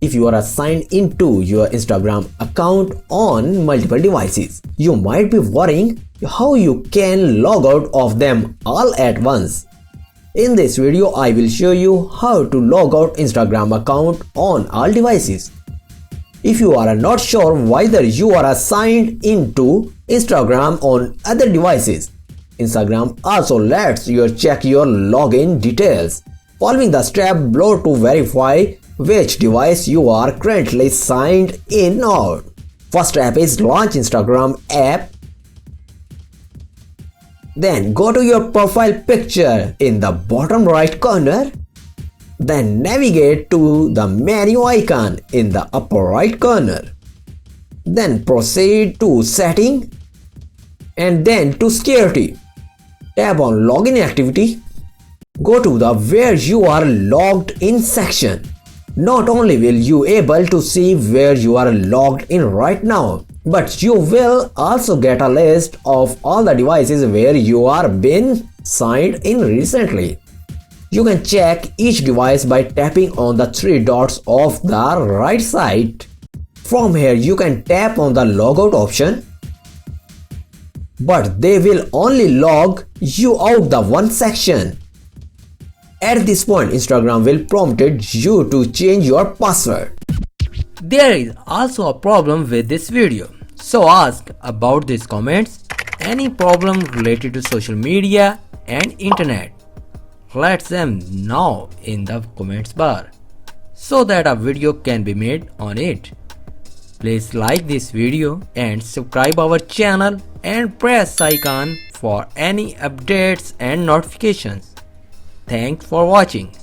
If you are signed into your Instagram account on multiple devices, you might be worrying how you can log out of them all at once. In this video, I will show you how to log out Instagram account on all devices. If you are not sure whether you are signed into Instagram on other devices, Instagram also lets you check your login details. Following the step below to verify which device you are currently signed in on. First step is launch Instagram app. Then go to your profile picture in the bottom right corner. Then navigate to the menu icon in the upper right corner. Then proceed to setting and then to security. Tap on login activity. Go to the where you are logged in section. Not only will you able to see where you are logged in right now, but you will also get a list of all the devices where you are been signed in recently. You can check each device by tapping on the three dots of the right side. From here you can tap on the logout option, but they will only log you out the one section. At this point, Instagram will prompt you to change your password. There is also a problem with this video, so ask about these comments any problem related to social media and internet. Let them know in the comments bar so that a video can be made on it. Please like this video and subscribe our channel and press icon for any updates and notifications. Thanks for watching.